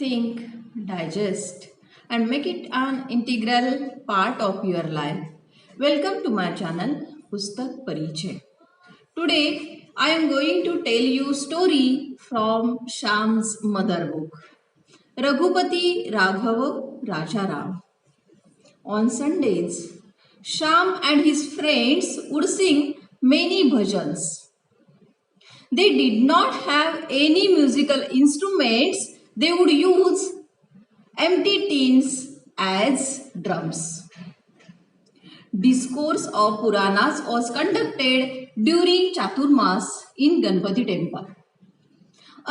think, digest, and make it an integral part of your life. Welcome to my channel, Pustak Parichay. Today, I am going to tell you story from Sham's mother book, Raghupati Raghav Rajaram. On Sundays, Sham and his friends would sing many bhajans. They did not have any musical instruments. They would use empty tins as drums. Discourse of Puranas was conducted during Chaturmas in Ganpati temple.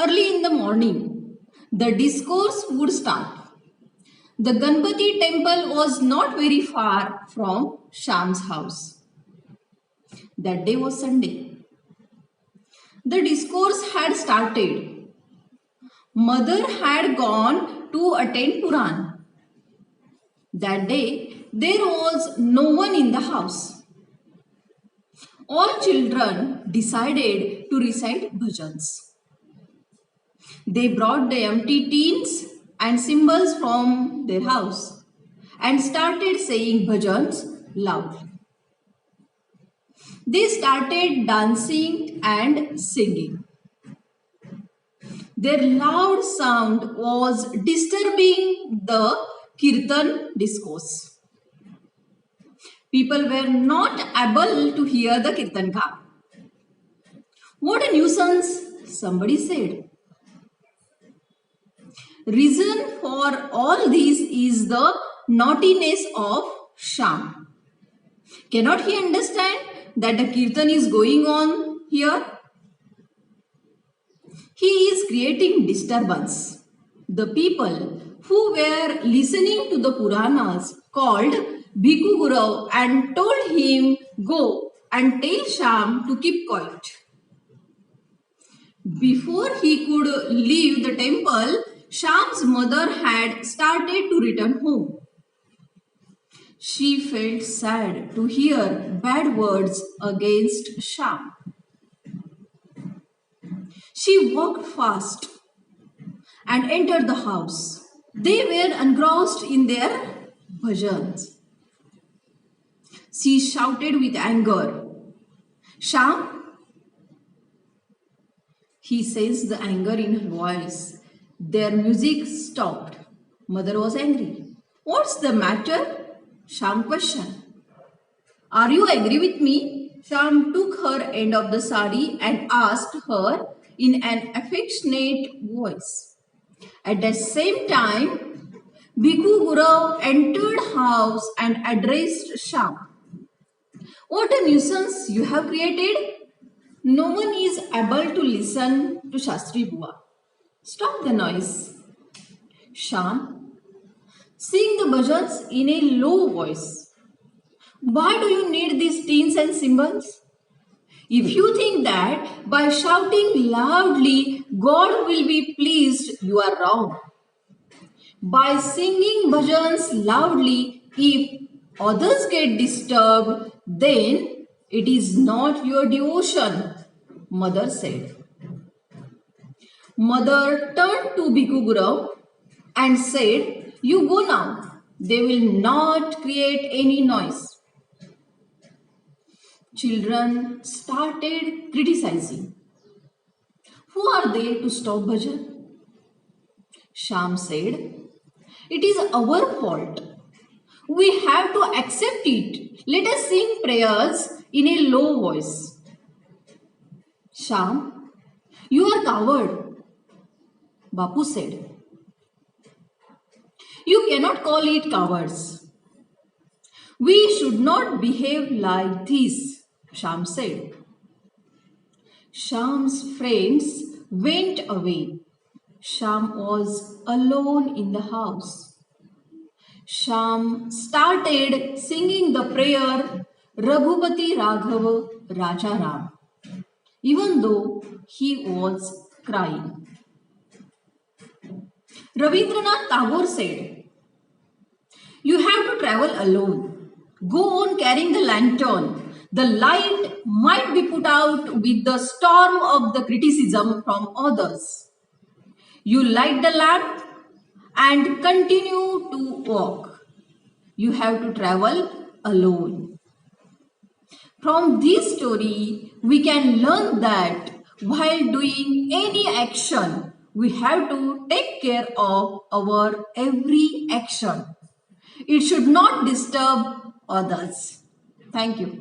Early in the morning, the discourse would start. The Ganpati temple was not very far from Sham's house. That day was Sunday. The discourse had started. Mother had gone to attend Puran. That day, there was no one in the house. All children decided to recite bhajans. They brought the empty tins and cymbals from their house and started saying bhajans loudly. They started dancing and singing. Their loud sound was disturbing the Kirtan discourse. People were not able to hear the Kirtanka. What a nuisance, somebody said. Reason for all this is the naughtiness of Sham. Cannot he understand that the Kirtan is going on here? He is creating disturbance. The people who were listening to the Puranas called Bhikkhu Guru and told him, "Go and tell Sham to keep quiet." Before he could leave the temple, Sham's mother had started to return home. She felt sad to hear bad words against Sham. She walked fast and entered the house. They were engrossed in their bhajans. She shouted with anger, "Sham!" He sensed the anger in her voice. Their music stopped. Mother was angry. "What's the matter?" Sham questioned. "Are you angry with me?" Sham took her end of the sari and asked her in an affectionate voice. At the same time, Bhikkhu Guru entered house and addressed Sham. "What a nuisance you have created! No one is able to listen to Shastri Bua. Stop the noise." Sham, sing the bhajans in a low voice. "Why do you need these tins and cymbals? If you think that by shouting loudly God will be pleased, you are wrong. By singing bhajans loudly, if others get disturbed, then it is not your devotion," Mother said. Mother turned to Bhikkhu Guru and said, "You go now. They will not create any noise." Children started criticizing. "Who are they to stop bhajan?" Sham said, "It is our fault. We have to accept it. Let us sing prayers in a low voice." "Sham, you are coward," Bapu said. "You cannot call it cowards. We should not behave like this," Sham said. Sham's friends went away. Sham was alone in the house. Sham started singing the prayer Raghupati Raghav Rajaram, even though he was crying. Rabindranath Tagore said, "You have to travel alone. Go on carrying the lantern. The light might be put out with the storm of the criticism from others. You light the lamp, and continue to walk. You have to travel alone. From this story, we can learn that while doing any action, we have to take care of our every action. It should not disturb others. Thank you.